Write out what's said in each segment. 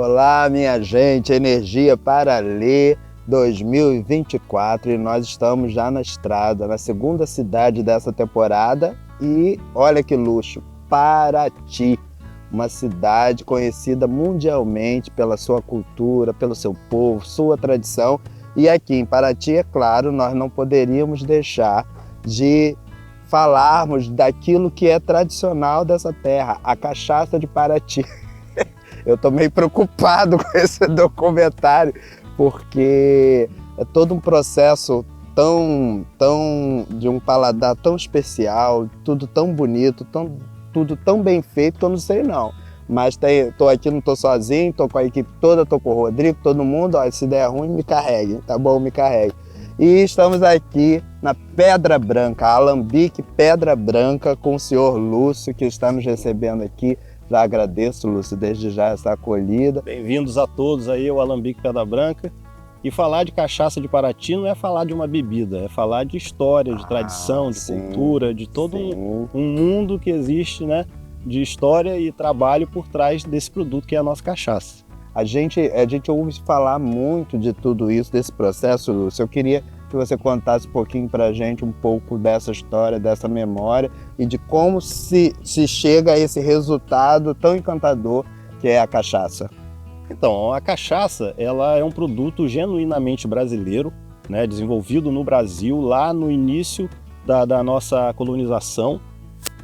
Olá, minha gente, Energia Paralê 2024 e nós estamos já na estrada, na segunda cidade dessa temporada e olha que luxo, Paraty, uma cidade conhecida mundialmente pela sua cultura, pelo seu povo, sua tradição. E aqui em Paraty, é claro, nós não poderíamos deixar de falarmos daquilo que é tradicional dessa terra, a cachaça de Paraty. Eu estou meio preocupado com esse documentário, porque é todo um processo de um paladar tão especial, tudo tão bonito, tudo tão bem feito que eu não sei não. Mas estou aqui, não estou sozinho, estou com a equipe toda, estou com o Rodrigo, todo mundo, ó, se der ruim, me carregue, tá bom? Me carregue. E estamos aqui na Pedra Branca, Alambique Pedra Branca, com o senhor Lúcio, que está nos recebendo aqui. Já agradeço, Lúcio, desde já essa acolhida. Bem-vindos a todos aí ao Alambique Pedra Branca. E falar de cachaça de Paraty não é falar de uma bebida, é falar de história, de tradição, de cultura, de todo um mundo que existe, né, de história e trabalho por trás desse produto que é a nossa cachaça. A gente ouve falar muito de tudo isso, desse processo, Lúcio. Eu queria que você contasse um pouquinho para a gente um pouco dessa história, dessa memória e de como se chega a esse resultado tão encantador que é a cachaça. Então, a cachaça, ela é um produto genuinamente brasileiro, né, desenvolvido no Brasil lá no início da nossa colonização.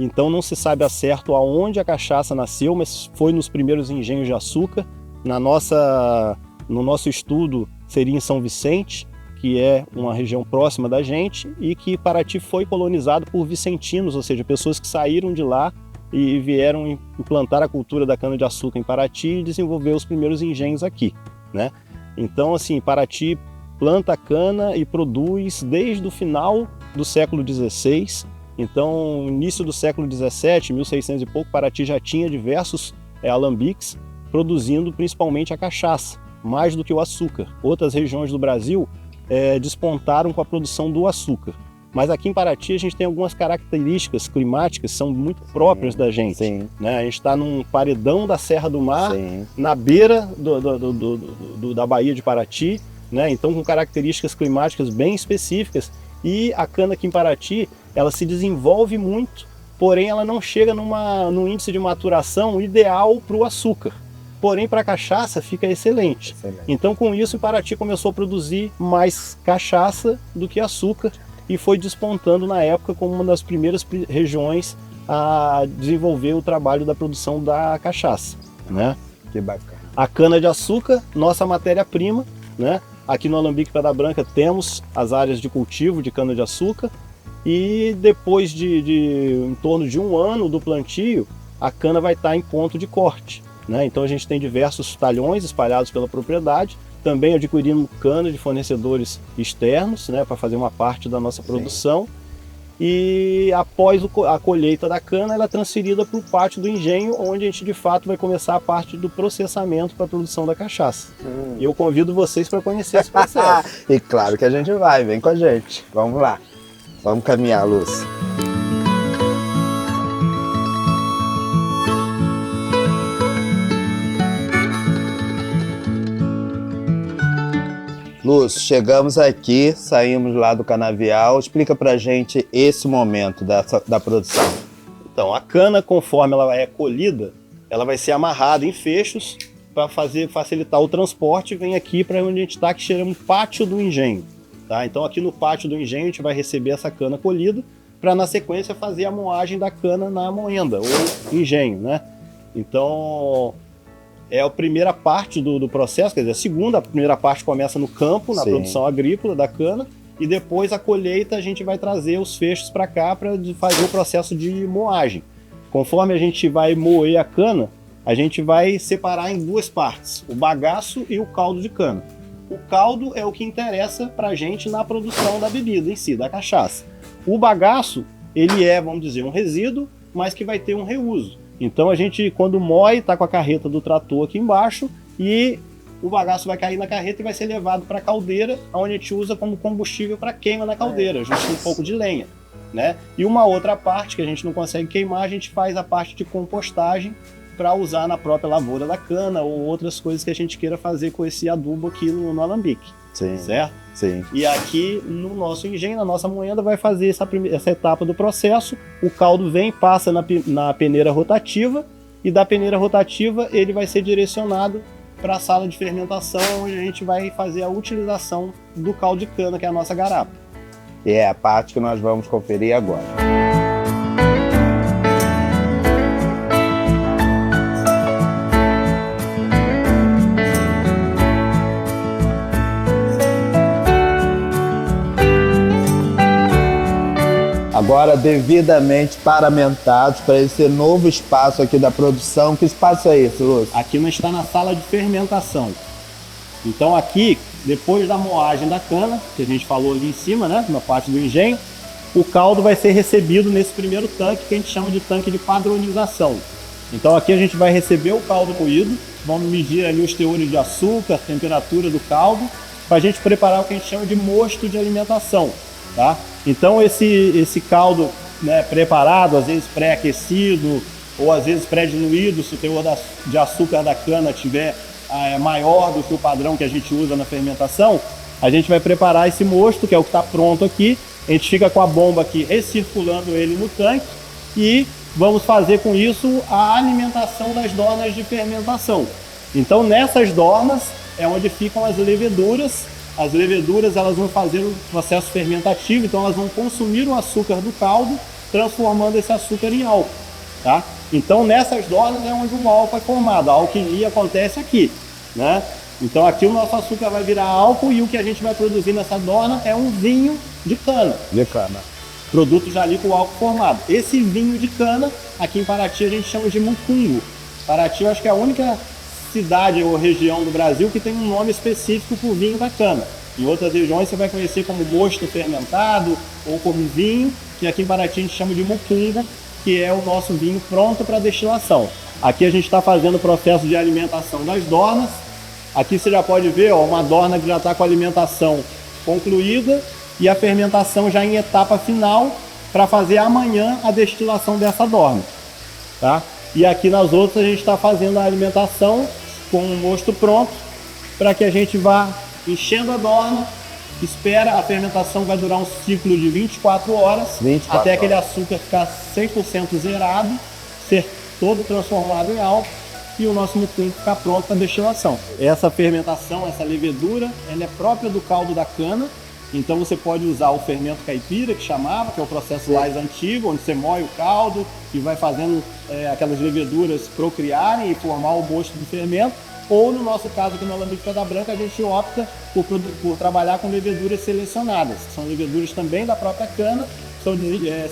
Então não se sabe a certo aonde a cachaça nasceu, mas foi nos primeiros engenhos de açúcar. No nosso estudo seria em São Vicente, que é uma região próxima da gente, e que Paraty foi colonizado por vicentinos, ou seja, pessoas que saíram de lá e vieram implantar a cultura da cana-de-açúcar em Paraty e desenvolver os primeiros engenhos aqui, né? Então, assim, Paraty planta cana e produz desde o final do século XVI. Então, no início do século XVII, 1600 e pouco, Paraty já tinha diversos alambiques produzindo principalmente a cachaça, mais do que o açúcar. Outras regiões do Brasil despontaram com a produção do açúcar. Mas aqui em Paraty a gente tem algumas características climáticas que são muito próprias da gente. Né? A gente está num paredão da Serra do Mar, na beira da Baía de Paraty, né? Então com características climáticas bem específicas. E a cana aqui em Paraty, ela se desenvolve muito, porém ela não chega num índice de maturação ideal para o açúcar. Porém, para a cachaça fica excelente. Então, com isso, Paraty começou a produzir mais cachaça do que açúcar e foi despontando na época como uma das primeiras regiões a desenvolver o trabalho da produção da cachaça, né? Que bacana. A cana-de-açúcar, nossa matéria-prima, né? Aqui no Alambique Pedra Branca temos as áreas de cultivo de cana-de-açúcar e depois de em torno de 1 ano do plantio, a cana vai estar em ponto de corte. Né? Então a gente tem diversos talhões espalhados pela propriedade, também adquirimos cana de fornecedores externos, né, para fazer uma parte da nossa produção. E após a colheita da cana, ela é transferida para o pátio do engenho, onde a gente de fato vai começar a parte do processamento para a produção da cachaça. E eu convido vocês para conhecer esse processo. E claro que a gente vai, vem com a gente. Vamos lá, vamos caminhar, Lúcio. Lúcio, chegamos aqui, saímos lá do canavial. Explica pra gente esse momento da produção. Então, a cana, conforme ela é colhida, ela vai ser amarrada em fechos para facilitar o transporte. Vem aqui para onde a gente está, que chama pátio do engenho. Tá? Então, aqui no pátio do engenho, a gente vai receber essa cana colhida para, na sequência, fazer a moagem da cana na moenda, ou engenho, né? Então, é a primeira parte do processo, quer dizer, a primeira parte começa no campo, na produção agrícola da cana, e depois a colheita a gente vai trazer os fechos para cá para fazer o processo de moagem. Conforme a gente vai moer a cana, a gente vai separar em 2 partes, o bagaço e o caldo de cana. O caldo é o que interessa para a gente na produção da bebida em si, da cachaça. O bagaço, ele é, vamos dizer, um resíduo, mas que vai ter um reuso. Então a gente, quando moe, está com a carreta do trator aqui embaixo e o bagaço vai cair na carreta e vai ser levado para a caldeira, onde a gente usa como combustível para queima na caldeira, junto com um pouco de lenha, né? E uma outra parte que a gente não consegue queimar, a gente faz a parte de compostagem para usar na própria lavoura da cana ou outras coisas que a gente queira fazer com esse adubo aqui no alambique. Sim. Certo? Sim. E aqui no nosso engenho, na nossa moenda, vai fazer essa etapa do processo. O caldo vem, passa na peneira rotativa, e da peneira rotativa ele vai ser direcionado para a sala de fermentação, onde a gente vai fazer a utilização do caldo de cana, que é a nossa garapa. E é a parte que nós vamos conferir agora. Agora devidamente paramentados para esse novo espaço aqui da produção. Que espaço é esse, Lúcio? Aqui nós está na sala de fermentação. Então aqui, depois da moagem da cana, que a gente falou ali em cima, né, na parte do engenho, o caldo vai ser recebido nesse primeiro tanque, que a gente chama de tanque de padronização. Então aqui a gente vai receber o caldo moído, vamos medir ali os teores de açúcar, temperatura do caldo, para a gente preparar o que a gente chama de mosto de alimentação, tá? Então esse caldo, né, preparado, às vezes pré-aquecido ou às vezes pré-diluído, se o teor de açúcar da cana tiver maior do que o padrão que a gente usa na fermentação, a gente vai preparar esse mosto, que é o que está pronto aqui. A gente fica com a bomba aqui recirculando ele no tanque e vamos fazer com isso a alimentação das dornas de fermentação. Então nessas dornas é onde ficam as leveduras. As leveduras elas vão fazer o processo fermentativo, então elas vão consumir o açúcar do caldo, transformando esse açúcar em álcool, tá? Então nessas dornas é onde o álcool é formado, a alquimia acontece aqui, né? Então aqui o nosso açúcar vai virar álcool e o que a gente vai produzir nessa dorna é um vinho de cana. De cana. Produto já ali com o álcool formado. Esse vinho de cana, aqui em Paraty a gente chama de mucungo. Paraty eu acho que é a única cidade ou região do Brasil que tem um nome específico para o vinho da cana. Em outras regiões você vai conhecer como mosto fermentado ou como vinho, que aqui em Paraty a gente chama de mucungo, que é o nosso vinho pronto para destilação. Aqui a gente está fazendo o processo de alimentação das dornas. Aqui você já pode ver, ó, uma dorna que já está com a alimentação concluída e a fermentação já em etapa final para fazer amanhã a destilação dessa dorna, tá? E aqui nas outras a gente está fazendo a alimentação com o mosto pronto para que a gente vá enchendo a dorna, espera, a fermentação vai durar um ciclo de 24 horas, até aquele açúcar ficar 100% zerado, ser todo transformado em álcool e o nosso mucungo ficar pronto para destilação. Essa fermentação, essa levedura, ela é própria do caldo da cana. Então você pode usar o fermento caipira, que chamava, que é o processo mais antigo, onde você moe o caldo e vai fazendo aquelas leveduras procriarem e formar o mosto do fermento. Ou no nosso caso aqui no Alambique Pedra Branca, a gente opta por trabalhar com leveduras selecionadas, que são leveduras também da própria cana, são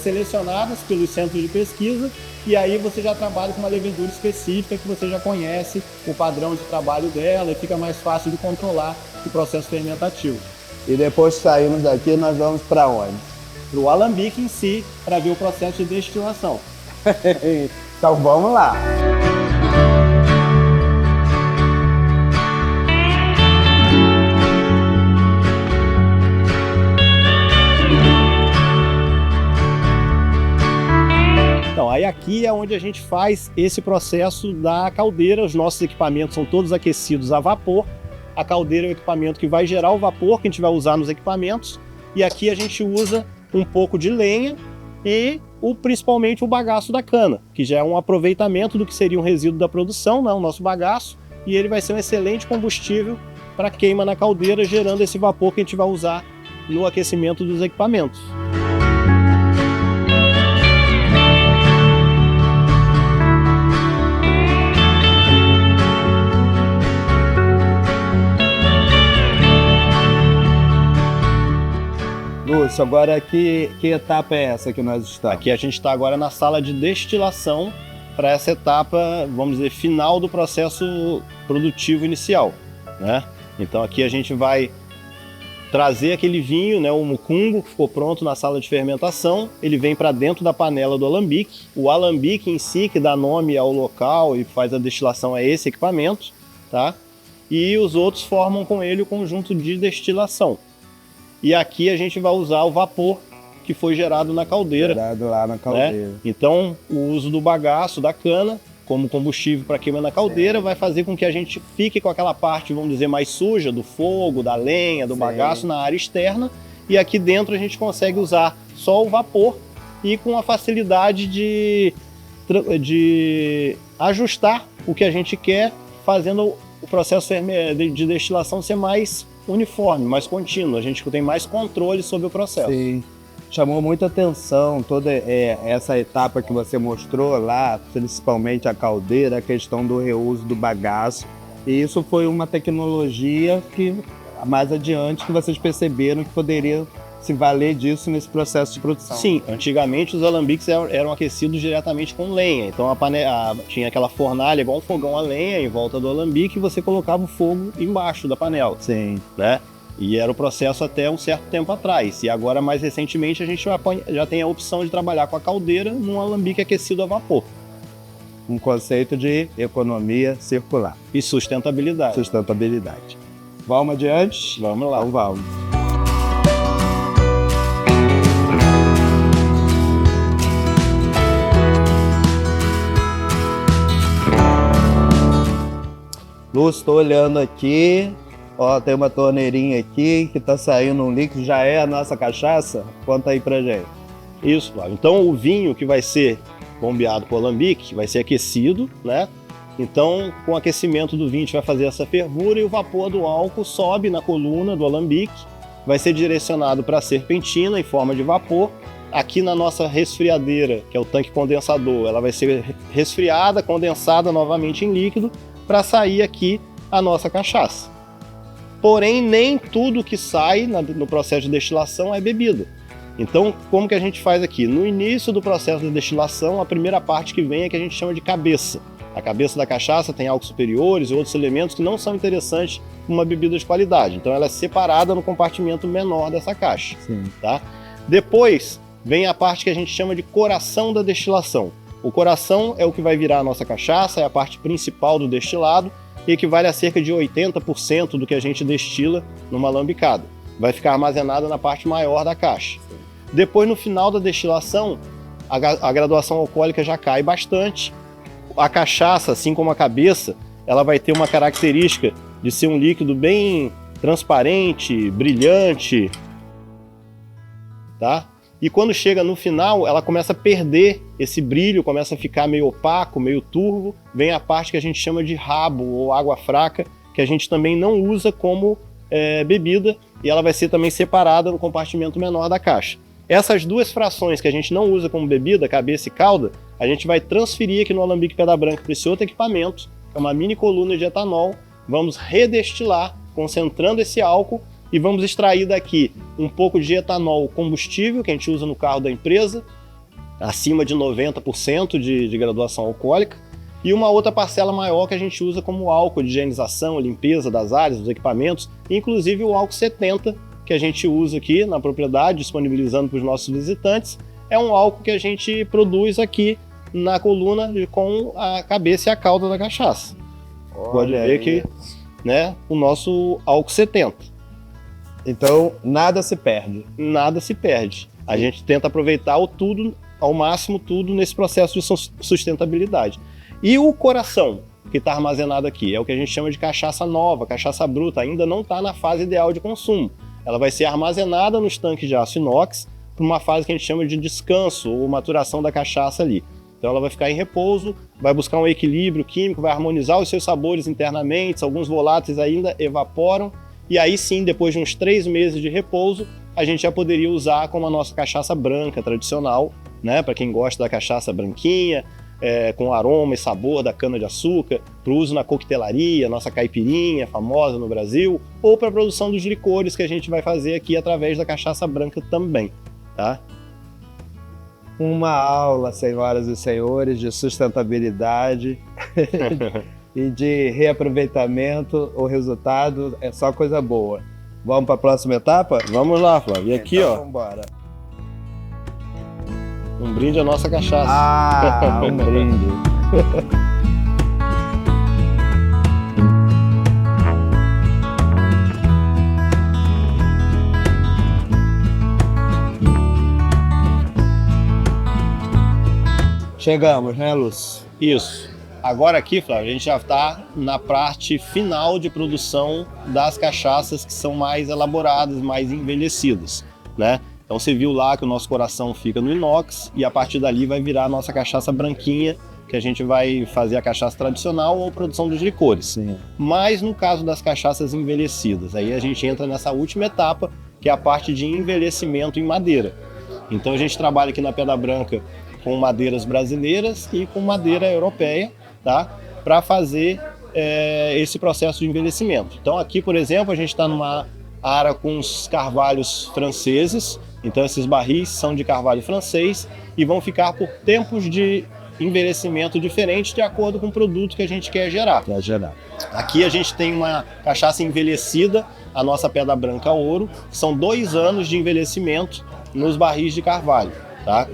selecionadas pelos centros de pesquisa, e aí você já trabalha com uma levedura específica que você já conhece o padrão de trabalho dela e fica mais fácil de controlar o processo fermentativo. E depois que saímos daqui, nós vamos para onde? Para o alambique em si, para ver o processo de destilação. Então vamos lá! Então, aí aqui é onde a gente faz esse processo da caldeira. Os nossos equipamentos são todos aquecidos a vapor. A caldeira é o equipamento que vai gerar o vapor que a gente vai usar nos equipamentos. E aqui a gente usa um pouco de lenha e principalmente o bagaço da cana, que já é um aproveitamento do que seria um resíduo da produção, né, o nosso bagaço, e ele vai ser um excelente combustível para queima na caldeira, gerando esse vapor que a gente vai usar no aquecimento dos equipamentos. Lúcio, agora que etapa é essa que nós estamos? Aqui a gente está agora na sala de destilação para essa etapa, vamos dizer, final do processo produtivo inicial, né? Então aqui a gente vai trazer aquele vinho, né, o mucungo, que ficou pronto na sala de fermentação, ele vem para dentro da panela do alambique. O alambique em si, que dá nome ao local e faz a destilação, é esse equipamento, tá? E os outros formam com ele o conjunto de destilação. E aqui a gente vai usar o vapor que foi gerado na caldeira. Gerado lá na caldeira. Né? Então, o uso do bagaço, da cana, como combustível para queima na caldeira, vai fazer com que a gente fique com aquela parte, vamos dizer, mais suja do fogo, da lenha, do bagaço na área externa, e aqui dentro a gente consegue usar só o vapor e com a facilidade de ajustar o que a gente quer, fazendo o processo de destilação ser mais uniforme, mais contínuo. A gente tem mais controle sobre o processo. Sim. Chamou muita atenção toda essa etapa que você mostrou lá, principalmente a caldeira, a questão do reuso do bagaço. E isso foi uma tecnologia que, mais adiante, que vocês perceberam que poderia se valer disso nesse processo de produção. Sim, antigamente os alambiques eram aquecidos diretamente com lenha. Então tinha aquela fornalha, igual um fogão a lenha, em volta do alambique, e você colocava o fogo embaixo da panela. Sim. Né? E era o processo até um certo tempo atrás. E agora, mais recentemente, a gente já tem a opção de trabalhar com a caldeira num alambique aquecido a vapor. Um conceito de economia circular. E sustentabilidade. Sustentabilidade. Vamos adiante? Vamos lá. Então vamos. Lúcio, estou olhando aqui. Ó, tem uma torneirinha aqui que está saindo um líquido, já é a nossa cachaça? Conta aí pra gente. Isso, Flávio. Então o vinho que vai ser bombeado com o alambique vai ser aquecido, né? Então, com o aquecimento do vinho, a gente vai fazer essa fervura e o vapor do álcool sobe na coluna do alambique, vai ser direcionado para a serpentina em forma de vapor. Aqui na nossa resfriadeira, que é o tanque condensador, ela vai ser resfriada, condensada novamente em líquido, para sair aqui a nossa cachaça. Porém, nem tudo que sai no processo de destilação é bebida. Então, como que a gente faz aqui? No início do processo de destilação, a primeira parte que vem é que a gente chama de cabeça. A cabeça da cachaça tem álcools superiores e outros elementos que não são interessantes para uma bebida de qualidade. Então, ela é separada no compartimento menor dessa caixa. Sim. Tá? Depois, vem a parte que a gente chama de coração da destilação. O coração é o que vai virar a nossa cachaça, é a parte principal do destilado, e equivale a cerca de 80% do que a gente destila numa alambicada. Vai ficar armazenada na parte maior da caixa. Depois, no final da destilação, a graduação alcoólica já cai bastante. A cachaça, assim como a cabeça, ela vai ter uma característica de ser um líquido bem transparente, brilhante, tá? E quando chega no final, ela começa a perder esse brilho, começa a ficar meio opaco, meio turvo. Vem a parte que a gente chama de rabo ou água fraca, que a gente também não usa como bebida, e ela vai ser também separada no compartimento menor da caixa. Essas duas frações que a gente não usa como bebida, cabeça e cauda, a gente vai transferir aqui no Alambique Pedra Branca para esse outro equipamento, que é uma mini coluna de etanol. Vamos redestilar, concentrando esse álcool, e vamos extrair daqui um pouco de etanol combustível, que a gente usa no carro da empresa, acima de 90% de graduação alcoólica, e uma outra parcela maior que a gente usa como álcool de higienização, limpeza das áreas, dos equipamentos, inclusive o álcool 70, que a gente usa aqui na propriedade, disponibilizando para os nossos visitantes. É um álcool que a gente produz aqui na coluna com a cabeça e a cauda da cachaça. Pode ver que, né, o nosso álcool 70. Então, nada se perde. Nada se perde. A gente tenta aproveitar ao máximo tudo nesse processo de sustentabilidade. E o coração que está armazenado aqui é o que a gente chama de cachaça nova, cachaça bruta, ainda não está na fase ideal de consumo. Ela vai ser armazenada nos tanques de aço inox para uma fase que a gente chama de descanso ou maturação da cachaça ali. Então ela vai ficar em repouso, vai buscar um equilíbrio químico, vai harmonizar os seus sabores internamente, alguns voláteis ainda evaporam, e aí sim, depois de uns 3 meses de repouso, a gente já poderia usar como a nossa cachaça branca tradicional, né? Para quem gosta da cachaça branquinha, com aroma e sabor da cana-de-açúcar, para o uso na coquetelaria, nossa caipirinha, famosa no Brasil, ou para a produção dos licores que a gente vai fazer aqui através da cachaça branca também, tá? Uma aula, senhoras e senhores, de sustentabilidade e de reaproveitamento. O resultado é só coisa boa. Vamos para a próxima etapa? Vamos lá, Flávio. E aqui, então, ó, vamos embora. Um brinde à nossa cachaça. Ah, um brinde. Chegamos, né, Lúcio? Isso. Agora aqui, Flávio, a gente já está na parte final de produção das cachaças que são mais elaboradas, mais envelhecidas, né? Então você viu lá que o nosso coração fica no inox e a partir dali vai virar a nossa cachaça branquinha, que a gente vai fazer a cachaça tradicional ou produção dos licores. Sim. Mas no caso das cachaças envelhecidas, aí a gente entra nessa última etapa, que é a parte de envelhecimento em madeira. Então a gente trabalha aqui na Pedra Branca com madeiras brasileiras e com madeira europeia, tá? Para fazer esse processo de envelhecimento. Então aqui, por exemplo, a gente está numa área com os carvalhos franceses, então esses barris são de carvalho francês e vão ficar por tempos de envelhecimento diferentes de acordo com o produto que a gente quer gerar. Aqui a gente tem uma cachaça envelhecida, a nossa Pedra Branca Ouro, são 2 anos de envelhecimento nos barris de carvalho, tá?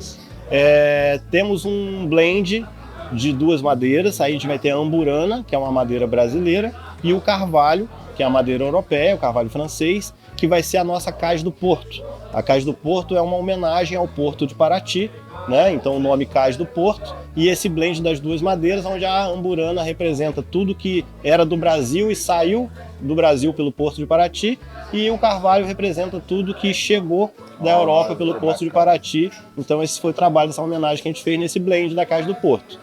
Temos um blend de 2 madeiras, aí a gente vai ter a amburana, que é uma madeira brasileira, e o carvalho, que é a madeira europeia, o carvalho francês, que vai ser a nossa Cais do Porto. A Cais do Porto é uma homenagem ao Porto de Paraty, né? Então o nome Cais do Porto, e esse blend das 2 madeiras, onde a amburana representa tudo que era do Brasil e saiu do Brasil pelo Porto de Paraty, e o carvalho representa tudo que chegou da Europa pelo Porto de Paraty. Então esse foi o trabalho dessa homenagem que a gente fez nesse blend da Cais do Porto.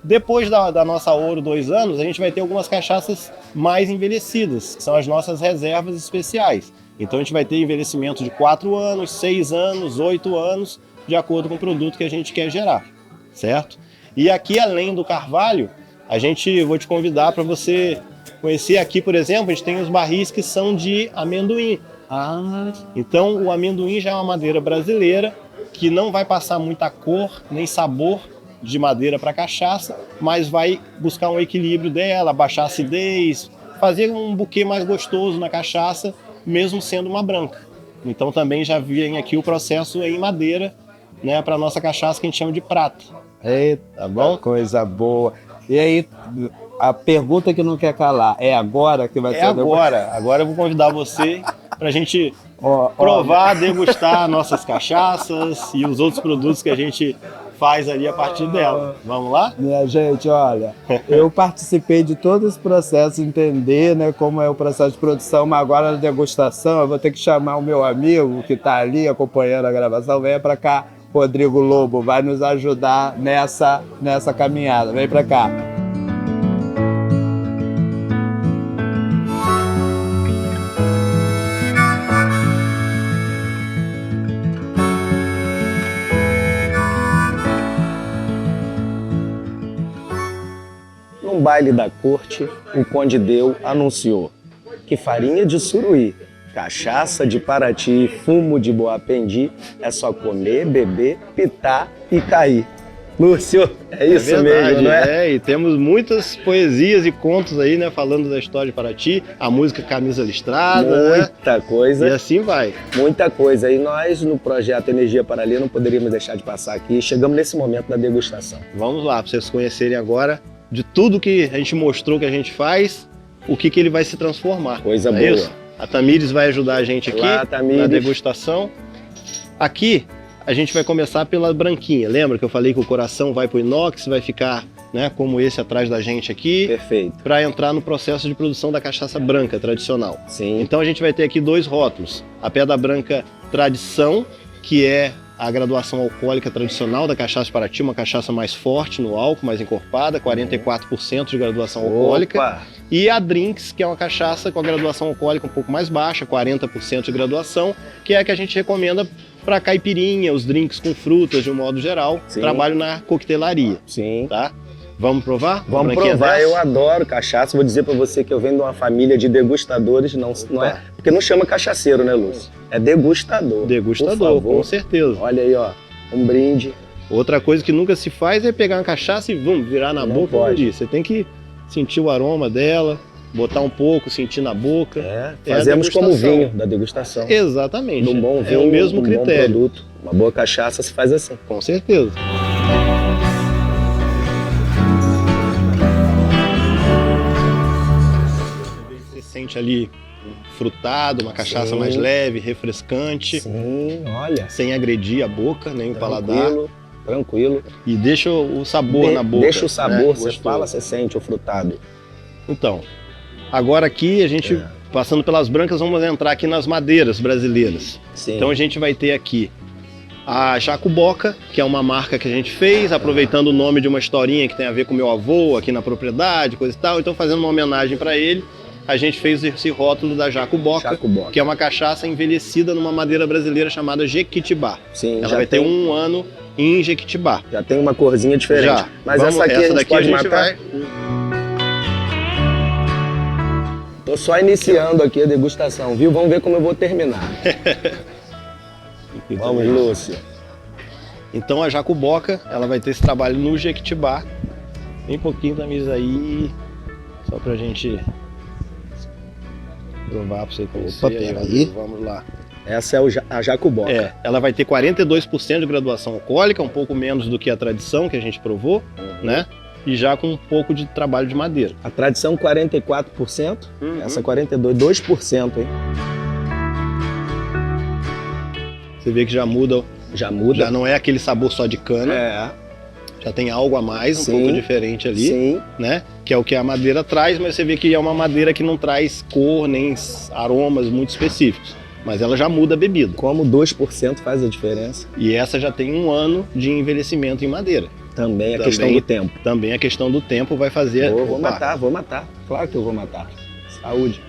Depois da nossa Ouro 2 anos, a gente vai ter algumas cachaças mais envelhecidas, que são as nossas reservas especiais. Então a gente vai ter envelhecimento de 4 anos, 6 anos, 8 anos, de acordo com o produto que a gente quer gerar, certo? E aqui, além do carvalho, vou te convidar para você conhecer aqui, por exemplo, a gente tem os barris que são de amendoim. Então o amendoim já é uma madeira brasileira, que não vai passar muita cor nem sabor de madeira para cachaça, mas vai buscar um equilíbrio dela, baixar a acidez, fazer um buquê mais gostoso na cachaça, mesmo sendo uma branca. Então também já vem aqui o processo em madeira, né, para nossa cachaça que a gente chama de prata. Eita, tá bom? Coisa boa. E aí, a pergunta que não quer calar, é agora que vai ser? Agora eu vou convidar você para a gente provar, degustar nossas cachaças e os outros produtos que a gente faz ali a partir dela. Vamos lá? Minha gente, olha, eu participei de todo esse processo, entender, né, como é o processo de produção, mas agora na degustação eu vou ter que chamar o meu amigo que está ali acompanhando a gravação. Venha para cá, Rodrigo Lobo, vai nos ajudar nessa caminhada. Vem para cá. No baile da corte, o Conde Deu anunciou que farinha de suruí, cachaça de Paraty e fumo de Boapendi é só comer, beber, pitar e cair. Lúcio, é isso verdade, mesmo, não é? E temos muitas poesias e contos aí, né, falando da história de Paraty, a música Camisa Listrada, Muita coisa. E assim vai. Muita coisa. E nós, no projeto Energia Paralela, não poderíamos deixar de passar aqui. Chegamos nesse momento da degustação. Vamos lá, para vocês conhecerem agora de tudo que a gente mostrou que a gente faz, o que ele vai se transformar. Coisa boa. Isso? A Tamires vai ajudar a gente aqui na degustação. Aqui a gente vai começar pela branquinha. Lembra que eu falei que o coração vai para o inox, vai ficar, né, como esse atrás da gente aqui. Perfeito. Para entrar no processo de produção da cachaça branca tradicional. Sim. Então a gente vai ter aqui 2 rótulos. A Pedra Branca Tradição, que é a graduação alcoólica tradicional da cachaça de Paraty, uma cachaça mais forte no álcool, mais encorpada, 44% de graduação alcoólica. E a Drinks, que é uma cachaça com a graduação alcoólica um pouco mais baixa, 40% de graduação, que é a que a gente recomenda para caipirinha, os drinks com frutas de um modo geral. Sim. Trabalho na coquetelaria. Sim. Tá? Vamos provar? Vamos provar, eu adoro cachaça. Vou dizer para você que eu venho de uma família de degustadores, não é? Porque não chama cachaceiro, né, Lúcio? É degustador. Degustador, com certeza. Olha aí, ó, um brinde. Outra coisa que nunca se faz é pegar uma cachaça e virar na boca. Pode. Você tem que sentir o aroma dela, botar um pouco, sentir na boca. Fazemos como o vinho da degustação. Exatamente. Um bom vinho, é o mesmo critério. Bom produto. Uma boa cachaça se faz assim. Com certeza. Você sente ali frutado, uma cachaça mais leve, refrescante. Sim, olha. Sem agredir a boca, nem o paladar. tranquilo. E deixa o sabor na boca. Deixa o sabor, você Gostoso. fala, você sente o frutado. Então, agora aqui a gente, passando pelas brancas, vamos entrar aqui nas madeiras brasileiras. Sim. Então a gente vai ter aqui a Jacuboca, que é uma marca que a gente fez, aproveitando o nome de uma historinha que tem a ver com meu avô aqui na propriedade, coisa e tal. Então, fazendo uma homenagem para ele, a gente fez esse rótulo da Jacuboca, que é uma cachaça envelhecida numa madeira brasileira chamada Jequitibá. Sim, ela vai ter 1 ano em Jequitibá. Já tem uma corzinha diferente. Já. Mas essa aqui a gente pode matar? vai... Tô só iniciando aqui a degustação, viu? Vamos ver como eu vou terminar. Vamos, Lúcio. Então a Jacuboca, ela vai ter esse trabalho no Jequitibá. Bem pouquinho da mesa aí, só pra gente provar pra você conhecer. Opa, peraí. Vamos lá. Essa é a Jacuboca. Ela vai ter 42% de graduação alcoólica, um pouco menos do que a tradição que a gente provou, né? E já com um pouco de trabalho de madeira. A tradição 44%, essa 42%, 2%, hein? Você vê que já muda. Já muda. Já não é aquele sabor só de cana. Já tem algo a mais, um pouco diferente ali, né? Que é o que a madeira traz, mas você vê que é uma madeira que não traz cor nem aromas muito específicos. Mas ela já muda a bebida. Como 2% faz a diferença. E essa já tem 1 ano de envelhecimento em madeira. Também a questão do tempo. Também a questão do tempo vai fazer... Vou matar. Claro que eu vou matar. Saúde.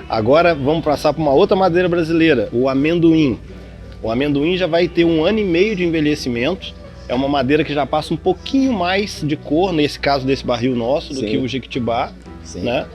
Agora vamos passar para uma outra madeira brasileira, o amendoim. O amendoim já vai ter 1 ano e meio de envelhecimento. É uma madeira que já passa um pouquinho mais de cor, nesse caso desse barril nosso, do que o Jequitibá, né?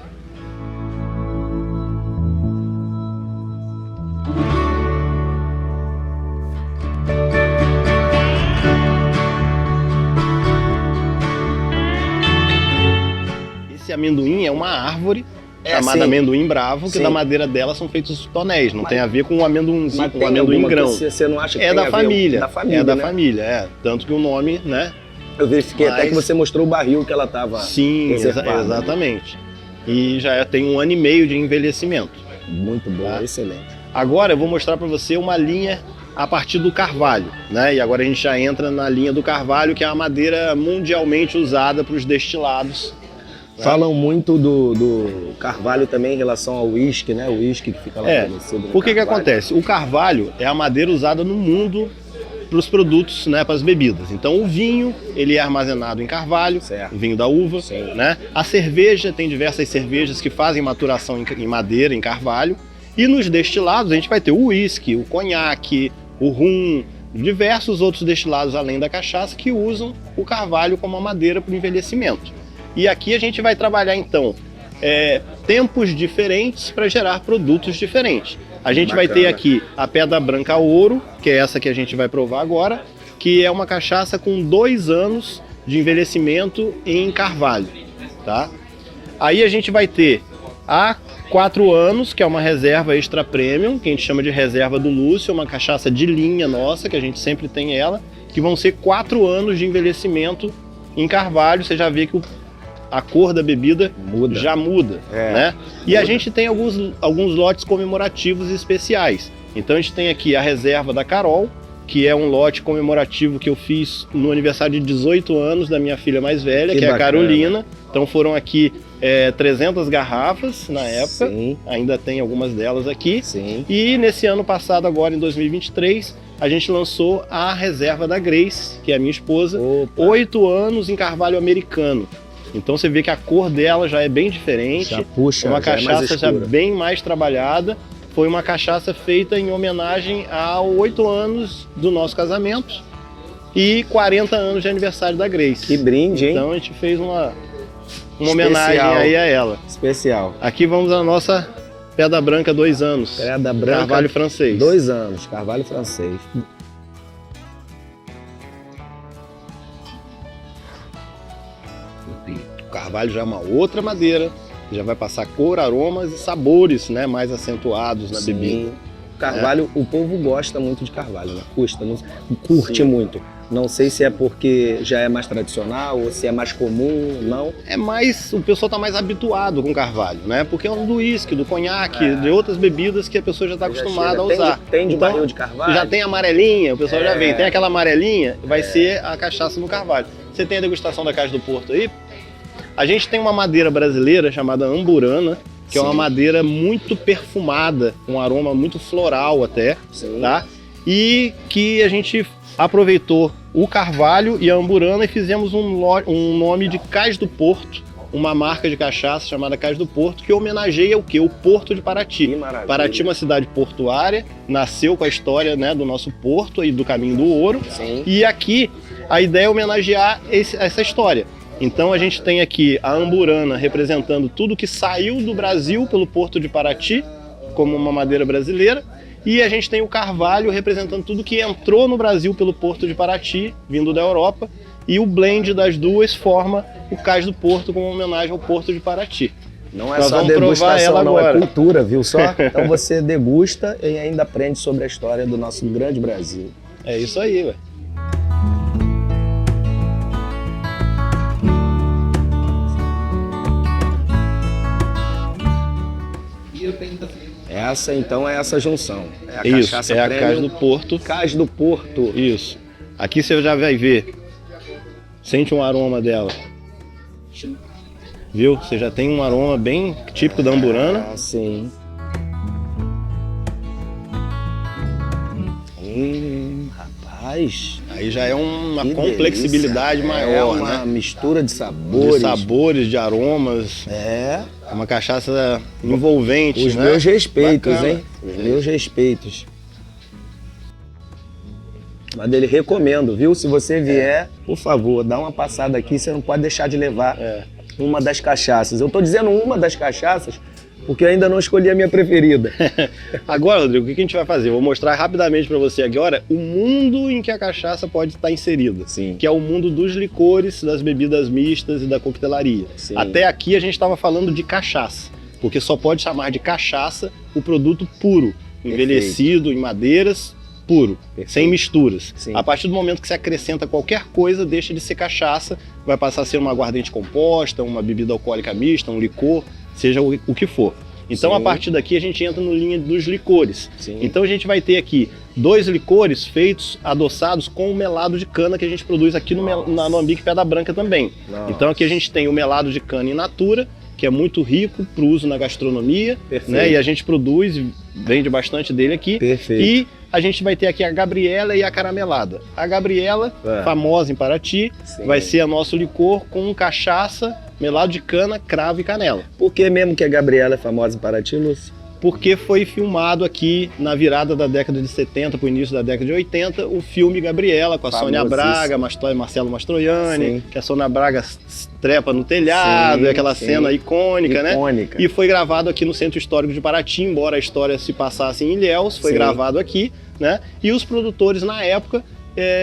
Esse amendoim é uma árvore chamada amendoim bravo, que da madeira dela são feitos os tonéis, não tem a ver com o amendoinzinho, com o amendoim grão. Você não acha que é tem da a ver? família, é da né? família, tanto que o nome, né? Eu verifiquei até que você mostrou o barril que ela estava. Sim, exatamente. E já tem 1 ano e meio de envelhecimento. Muito bom, excelente. Agora eu vou mostrar para você uma linha a partir do carvalho, né? E agora a gente já entra na linha do carvalho, que é a madeira mundialmente usada para os destilados. Falam muito do carvalho também em relação ao uísque, né? O uísque que fica lá fornecido. Por que acontece? O carvalho é a madeira usada no mundo para os produtos, né, para as bebidas. Então o vinho, ele é armazenado em carvalho, o vinho da uva, né? A cerveja, tem diversas cervejas que fazem maturação em madeira, em carvalho. E nos destilados a gente vai ter o uísque, o conhaque, o rum, diversos outros destilados além da cachaça que usam o carvalho como a madeira para o envelhecimento. E aqui a gente vai trabalhar então tempos diferentes para gerar produtos diferentes. A gente vai ter aqui a Pedra Branca Ouro, que é essa que a gente vai provar agora, que é uma cachaça com 2 anos de envelhecimento em carvalho, tá? Aí a gente vai ter a 4 anos, que é uma reserva extra premium, que a gente chama de reserva do Lúcio, uma cachaça de linha nossa, que a gente sempre tem ela, que vão ser 4 anos de envelhecimento em carvalho. Você já vê que a cor da bebida já muda, né? E a gente tem alguns lotes comemorativos especiais. Então a gente tem aqui a reserva da Carol, que é um lote comemorativo que eu fiz no aniversário de 18 anos da minha filha mais velha, que é a Carolina. Então foram aqui 300 garrafas na época, ainda tem algumas delas aqui. E nesse ano passado, agora em 2023, a gente lançou a reserva da Grace, que é a minha esposa, 8 anos em carvalho americano. Então você vê que a cor dela já é bem diferente, já puxa, uma cachaça já bem mais trabalhada. Foi uma cachaça feita em homenagem a 8 anos do nosso casamento e 40 anos de aniversário da Grace. Que brinde, hein? Então a gente fez uma homenagem aí a ela. Especial. Aqui vamos à nossa Pedra Branca 2 anos. Pedra Branca. Carvalho francês. 2 anos, carvalho francês. O carvalho já é uma outra madeira, já vai passar cor, aromas e sabores, né, mais acentuados na bebida. O carvalho, o povo gosta muito de carvalho, né? Curte muito. Não sei se é porque já é mais tradicional ou se é mais comum, não. É mais, o pessoal está mais habituado com carvalho, né? Porque é um do uísque, do conhaque, de outras bebidas que a pessoa já está acostumada a usar. Tem de barril de carvalho? Já tem amarelinha, o pessoal já vem. Tem aquela amarelinha, vai ser a cachaça no carvalho. Você tem a degustação da Caixa do Porto aí? A gente tem uma madeira brasileira chamada amburana, que é uma madeira muito perfumada, com um aroma muito floral até, tá? E que a gente aproveitou o carvalho e a amburana e fizemos um nome de Cais do Porto, uma marca de cachaça chamada Cais do Porto, que homenageia o quê? O Porto de Paraty. Paraty é uma cidade portuária, nasceu com a história, né, do nosso porto e do Caminho do Ouro. Sim. E aqui a ideia é homenagear essa história. Então a gente tem aqui a amburana representando tudo que saiu do Brasil pelo Porto de Paraty, como uma madeira brasileira, e a gente tem o carvalho representando tudo que entrou no Brasil pelo Porto de Paraty, vindo da Europa, e o blend das duas forma o Cais do Porto como homenagem ao Porto de Paraty. Não é só degustação, não, é cultura, viu só? Então você degusta e ainda aprende sobre a história do nosso grande Brasil. É isso aí, ué. Essa, então, é essa junção. É a Isso, cachaça é a premium, Cais do Porto. Cais do Porto. Isso. Aqui você já vai ver. Sente um aroma dela. Viu? Você já tem um aroma bem típico da amburana. Ah, sim. Rapaz. Aí já é uma que complexibilidade delícia. maior, é uma né? mistura de sabores. De sabores, de aromas. É. É uma cachaça envolvente, Os né? meus respeitos, Bacana. hein? Os meus respeitos. Mas dele recomendo, viu? Se você vier, por favor, dá uma passada aqui, você não pode deixar de levar uma das cachaças. Eu tô dizendo uma das cachaças porque eu ainda não escolhi a minha preferida. Agora, Rodrigo, o que a gente vai fazer? Eu vou mostrar rapidamente para você agora o mundo em que a cachaça pode estar inserida. Sim. Que é o mundo dos licores, das bebidas mistas e da coquetelaria. Sim. Até aqui a gente estava falando de cachaça, porque só pode chamar de cachaça o produto puro, envelhecido em madeiras, puro, sem misturas. Sim. A partir do momento que você acrescenta qualquer coisa, deixa de ser cachaça, vai passar a ser uma aguardente composta, uma bebida alcoólica mista, um licor, seja o que for. Então, Sim. a partir daqui, a gente entra no linha dos licores. Sim. Então, a gente vai ter aqui 2 licores feitos, adoçados com o melado de cana que a gente produz aqui no Alambique Pedra Branca também. Nossa. Então, aqui a gente tem o melado de cana in natura, que é muito rico para o uso na gastronomia, Perfeito. né? E a gente produz e vende bastante dele aqui. Perfeito. E a gente vai ter aqui a Gabriela e a Caramelada. A Gabriela, famosa em Paraty, Sim. vai ser a nosso licor com cachaça, melado de cana, cravo e canela. Por que mesmo que a Gabriela é famosa em Paraty, Lúcio? Porque foi filmado aqui na virada da década de 70 para o início da década de 80 o filme Gabriela, com a Sônia Braga, Marcelo Mastroianni, Sim. que a Sônia Braga trepa no telhado, Sim, aquela sim. cena icônica, né? Icônica. E foi gravado aqui no Centro Histórico de Paraty, embora a história se passasse em Ilhéus, foi Sim. gravado aqui, né? E os produtores, na época,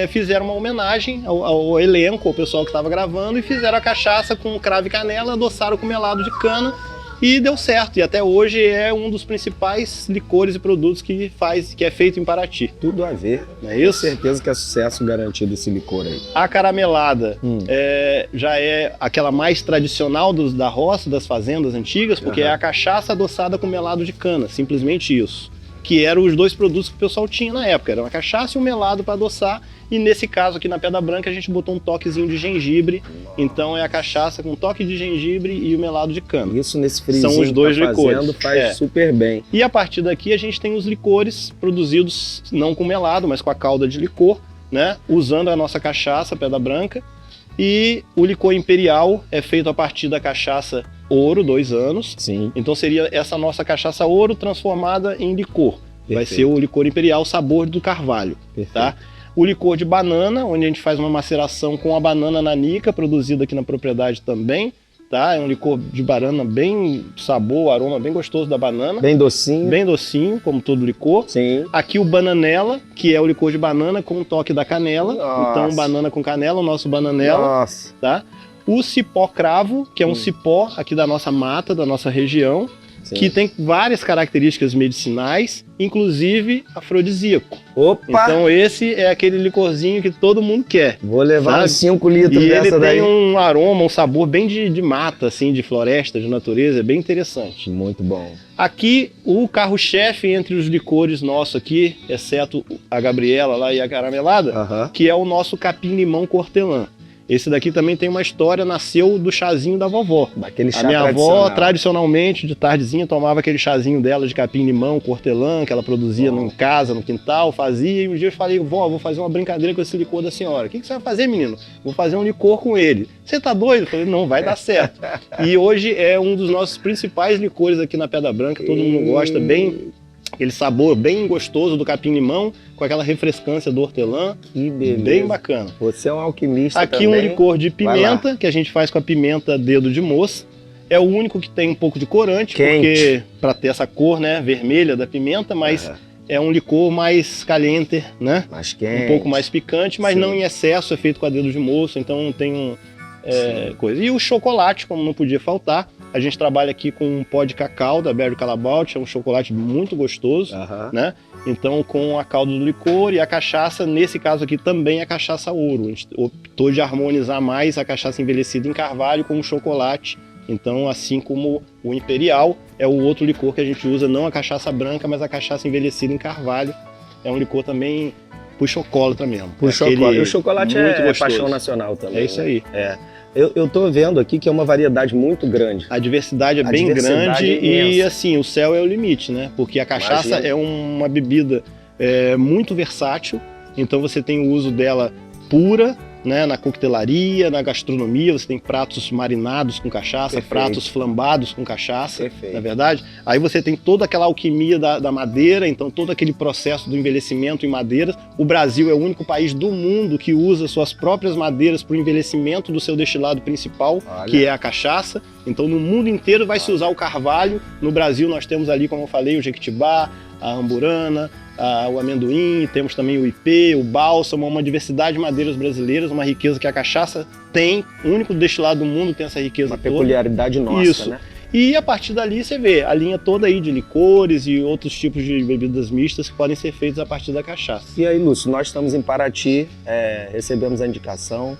fizeram uma homenagem ao elenco, ao pessoal que estava gravando, e fizeram a cachaça com cravo e canela, adoçaram com melado de cana, e deu certo. E até hoje é um dos principais licores e produtos que é feito em Paraty. Tudo a ver. Não é isso? Com certeza que é sucesso garantido esse licor aí. A caramelada já é aquela mais tradicional da roça, das fazendas antigas, porque é a cachaça adoçada com melado de cana, simplesmente isso. Que eram os 2 produtos que o pessoal tinha na época, era uma cachaça e um melado para adoçar, e nesse caso aqui na Pedra Branca a gente botou um toquezinho de gengibre, então é a cachaça com toque de gengibre e o melado de cana. Isso nesse friozinho São os 2 que tá licores. fazendo faz super bem. E a partir daqui a gente tem os licores produzidos não com melado, mas com a calda de licor, né? Usando a nossa cachaça Pedra Branca. E o licor imperial é feito a partir da cachaça ouro, 2 anos. Sim. Então seria essa nossa cachaça ouro transformada em licor. Vai Perfeito. ser o licor imperial sabor do carvalho, Perfeito. tá? O licor de banana, onde a gente faz uma maceração com a banana nanica, produzida aqui na propriedade também, tá? É um licor de banana bem sabor, aroma bem gostoso da banana. Bem docinho. Bem docinho, como todo licor. Sim. Aqui o bananela, que é o licor de banana com o toque da canela. Nossa. Então banana com canela, o nosso bananela, Nossa. tá? O cipó cravo, que é um cipó aqui da nossa mata, da nossa região. que tem várias características medicinais, inclusive afrodisíaco. Opa! Então esse é aquele licorzinho que todo mundo quer. Vou levar uns 5 litros e dessa ele daí. tem um aroma, um sabor bem de mata, assim, de floresta, de natureza, é bem interessante. Muito bom. Aqui, o carro-chefe entre os licores nossos aqui, exceto a Gabriela lá e a caramelada, que é o nosso capim-limão hortelã. Esse daqui também tem uma história, nasceu do chazinho da vovó. Daquele chá a minha avó, tradicionalmente, de tardezinha, tomava aquele chazinho dela de capim-limão, hortelã, que ela produzia em casa, no quintal, fazia. E um dia eu falei, vó, vou fazer uma brincadeira com esse licor da senhora. O que você vai fazer, menino? Vou fazer um licor com ele. Você tá doido? Eu falei, não, vai dar certo. E hoje é um dos nossos principais licores aqui na Pedra Branca, todo mundo gosta, bem... Aquele sabor bem gostoso do capim-limão, com aquela refrescância do hortelã. Que beleza. Bem bacana. Você é um alquimista aqui também. Um licor de pimenta, que a gente faz com a pimenta dedo de moça. É o único que tem um pouco de corante, porque para ter essa cor, né, vermelha da pimenta, mas é um licor mais caliente, né? Mais quente. Um pouco mais picante, mas não em excesso, é feito com a dedo de moça, então não tem coisa. E o chocolate, como não podia faltar. A gente trabalha aqui com um pó de cacau da Berry Calabaut, é um chocolate muito gostoso, né? Então, com a calda do licor e a cachaça, nesse caso aqui também a cachaça ouro. A gente optou de harmonizar mais a cachaça envelhecida em carvalho com o chocolate. Então, assim como o Imperial, é o outro licor que a gente usa, não a cachaça branca, mas a cachaça envelhecida em carvalho. É um licor também puxa-chocolate mesmo. E o chocolate é paixão nacional também. É isso aí. Eu tô vendo aqui que é uma variedade muito grande. A diversidade é bem grande e assim, o céu é o limite, né? Porque a cachaça é uma bebida muito versátil, então você tem o uso dela pura, né, na coquetelaria, na gastronomia, você tem pratos marinados com cachaça, pratos flambados com cachaça, na verdade. Aí você tem toda aquela alquimia da madeira, então todo aquele processo do envelhecimento em madeiras. O Brasil é o único país do mundo que usa suas próprias madeiras para o envelhecimento do seu destilado principal, que é a cachaça. Então no mundo inteiro vai se usar o carvalho. No Brasil nós temos ali, como eu falei, o jequitibá, a amburana, o amendoim, temos também o ipê, o bálsamo, uma diversidade de madeiras brasileiras, uma riqueza que a cachaça tem, o único destilado do mundo tem essa riqueza toda. Uma peculiaridade nossa, né? E a partir dali você vê a linha toda aí de licores e outros tipos de bebidas mistas que podem ser feitas a partir da cachaça. E aí, Lúcio, nós estamos em Paraty, recebemos a indicação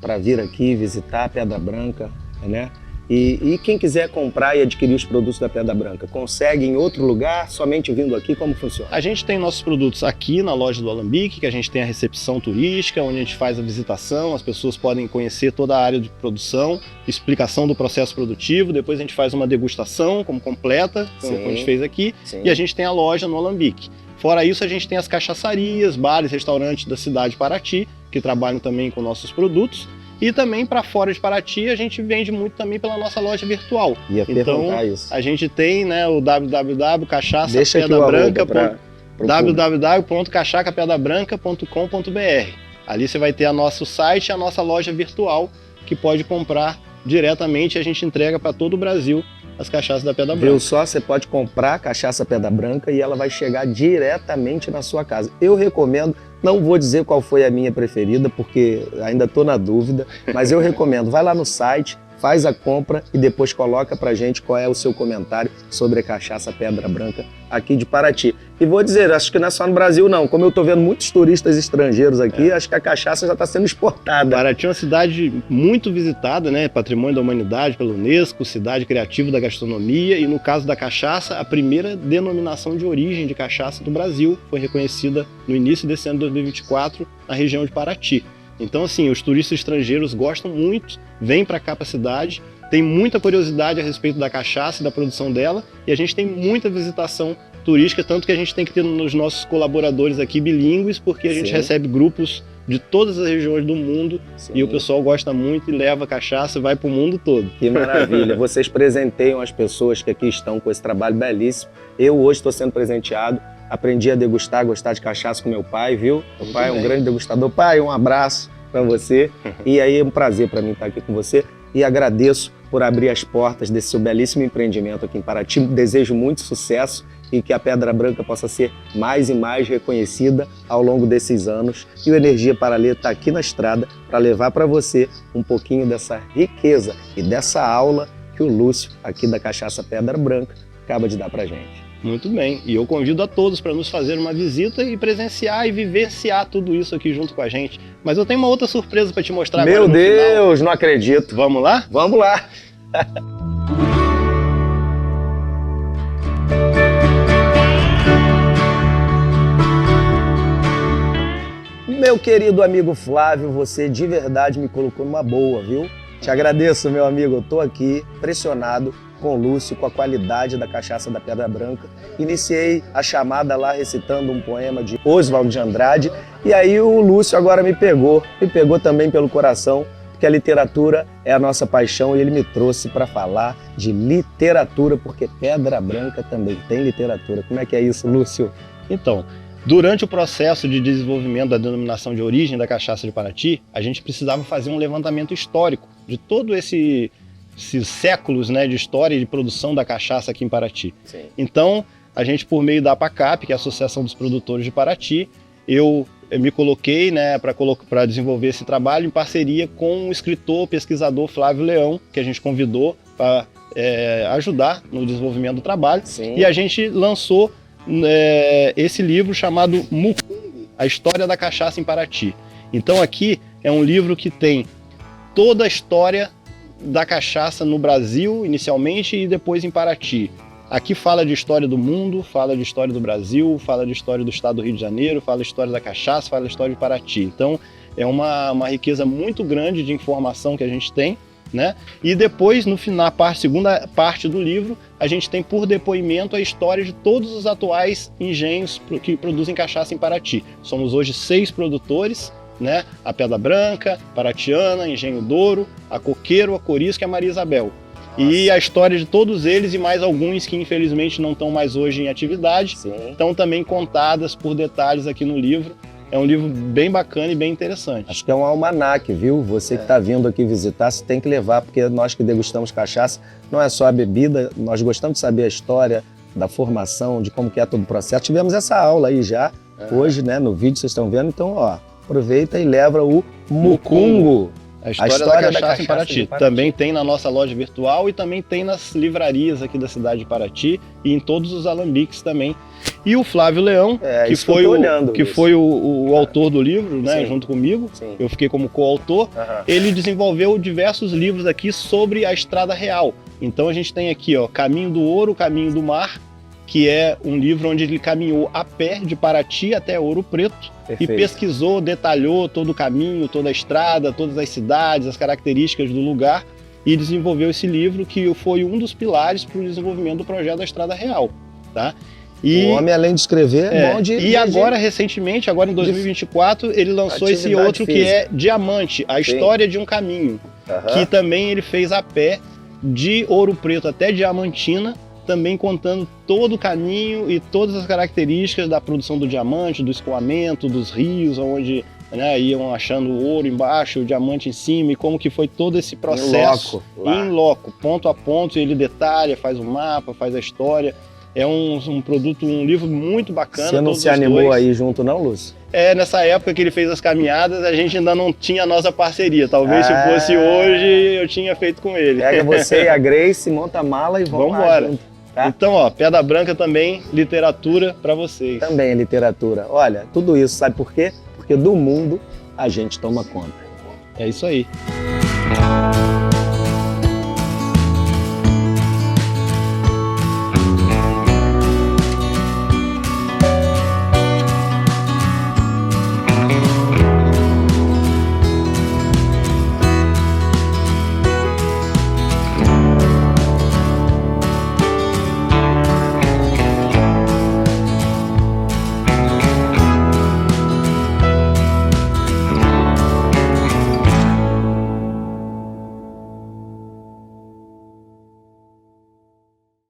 para vir aqui visitar a Pedra Branca, né? E quem quiser comprar e adquirir os produtos da Pedra Branca, consegue em outro lugar, somente vindo aqui? Como funciona? A gente tem nossos produtos aqui na loja do Alambique, que a gente tem a recepção turística, onde a gente faz a visitação, as pessoas podem conhecer toda a área de produção, explicação do processo produtivo, depois a gente faz uma degustação como completa, como a gente fez aqui, e a gente tem a loja no Alambique. Fora isso, a gente tem as cachaçarias, bares, restaurantes da cidade de Paraty, que trabalham também com nossos produtos. E também para fora de Paraty a gente vende muito também pela nossa loja virtual. Então a gente tem, né, o www.cachacapedabranca.com.br. Ali você vai ter nosso site e a nossa loja virtual que pode comprar diretamente e a gente entrega para todo o Brasil as cachaças da Pedra Branca. Viu só? Você pode comprar a cachaça Pedra Branca e ela vai chegar diretamente na sua casa. Eu recomendo, não vou dizer qual foi a minha preferida, porque ainda estou na dúvida, mas eu recomendo. Vai lá no site, faz a compra e depois coloca pra gente qual é o seu comentário sobre a cachaça Pedra Branca aqui de Paraty. E vou dizer, acho que não é só no Brasil não, como eu tô vendo muitos turistas estrangeiros aqui, acho que a cachaça já está sendo exportada. Paraty é uma cidade muito visitada, né? Patrimônio da Humanidade pela Unesco, cidade criativa da gastronomia e no caso da cachaça, a primeira denominação de origem de cachaça do Brasil foi reconhecida no início desse ano de 2024 na região de Paraty. Então, assim, os turistas estrangeiros gostam muito, vêm para cá, para a cidade, tem muita curiosidade a respeito da cachaça e da produção dela, e a gente tem muita visitação turística, tanto que a gente tem que ter nos nossos colaboradores aqui bilíngues, porque a gente recebe grupos de todas as regiões do mundo e o pessoal gosta muito e leva cachaça e vai para o mundo todo. Que maravilha! Vocês presenteiam as pessoas que aqui estão com esse trabalho belíssimo. Eu hoje estou sendo presenteado. Aprendi a degustar, gostar de cachaça com meu pai, viu? Meu pai é um grande degustador. Pai, um abraço para você. E aí é um prazer para mim estar aqui com você. E agradeço por abrir as portas desse seu belíssimo empreendimento aqui em Paraty. Desejo muito sucesso e que a Pedra Branca possa ser mais e mais reconhecida ao longo desses anos. E o Energia Paralê está aqui na estrada para levar para você um pouquinho dessa riqueza e dessa aula que o Lúcio, aqui da Cachaça Pedra Branca, acaba de dar pra gente. Muito bem, e eu convido a todos para nos fazer uma visita e presenciar e vivenciar tudo isso aqui junto com a gente. Mas eu tenho uma outra surpresa para te mostrar agora Meu no final. Deus, não acredito. Vamos lá? Vamos lá. Meu querido amigo Flávio, você de verdade me colocou numa boa, viu? Te agradeço, meu amigo. Eu tô aqui pressionado com o Lúcio, com a qualidade da cachaça da Pedra Branca. Iniciei a chamada lá recitando um poema de Oswald de Andrade e aí o Lúcio agora me pegou também pelo coração, porque a literatura é a nossa paixão e ele me trouxe para falar de literatura, porque Pedra Branca também tem literatura. Como é que é isso, Lúcio? Então, durante o processo de desenvolvimento da denominação de origem da cachaça de Paraty, a gente precisava fazer um levantamento histórico de todo esses séculos, né, de história e de produção da cachaça aqui em Paraty. Sim. Então, a gente, por meio da APACAP, que é a Associação dos Produtores de Paraty, eu me coloquei, né, para desenvolver esse trabalho em parceria com o escritor, pesquisador Flávio Leão, que a gente convidou para ajudar no desenvolvimento do trabalho. Sim. E a gente lançou esse livro chamado Mucungo, a história da cachaça em Paraty. Então aqui é um livro que tem toda a história da cachaça no Brasil, inicialmente, e depois em Paraty. Aqui fala de história do mundo, fala de história do Brasil, fala de história do estado do Rio de Janeiro, fala de história da cachaça, fala de história de Paraty. Então é uma riqueza muito grande de informação que a gente tem, né? E depois, no final, segunda parte do livro, a gente tem por depoimento a história de todos os atuais engenhos que produzem cachaça em Paraty. Somos hoje 6 produtores, né? A Pedra Branca, Paratiana, Engenho Douro, a Coqueiro, a Corisco e a Maria Isabel. E a história de todos eles e mais alguns que infelizmente não estão mais hoje em atividade, Sim. estão também contadas por detalhes aqui no livro. É um livro bem bacana e bem interessante. Acho que é um almanaque, viu? Você que está vindo aqui visitar, você tem que levar, porque nós que degustamos cachaça, não é só a bebida, nós gostamos de saber a história da formação, de como que é todo o processo. Tivemos essa aula aí já, hoje, né, no vídeo vocês estão vendo, então, ó, aproveita e leva o Mucungo. A história da cachaça em Paraty. Também tem na nossa loja virtual e também tem nas livrarias aqui da cidade de Paraty e em todos os alambiques também. E o Flávio Leão, que foi o autor do livro, né, Sim. junto comigo, Sim. eu fiquei como coautor, ele desenvolveu diversos livros aqui sobre a Estrada Real. Então a gente tem aqui, ó, Caminho do Ouro, Caminho do Mar, que é um livro onde ele caminhou a pé de Paraty até Ouro Preto. Perfeito. E pesquisou, detalhou todo o caminho, toda a estrada, todas as cidades, as características do lugar e desenvolveu esse livro que foi um dos pilares para o desenvolvimento do projeto da Estrada Real, tá? O homem, além de escrever, é bom de... E agora, recentemente, agora em 2024, ele lançou esse outro que é Diamante, a história de um caminho, que também ele fez a pé de Ouro Preto até Diamantina, também contando todo o caminho e todas as características da produção do diamante, do escoamento, dos rios, onde, né, iam achando o ouro embaixo, o diamante em cima, e como que foi todo esse processo em loco, ponto a ponto, ele detalha, faz o mapa, faz a história. É um produto, um livro muito bacana. Você não se animou aí junto não, Lúcio? Nessa época que ele fez as caminhadas, a gente ainda não tinha a nossa parceria. Talvez se fosse hoje, eu tinha feito com ele. Pega você e a Grace, monta a mala e vamos lá junto. Tá? Então, ó, Pedra Branca também, literatura para vocês. Também é literatura. Olha, tudo isso, sabe por quê? Porque do mundo a gente toma conta. É isso aí.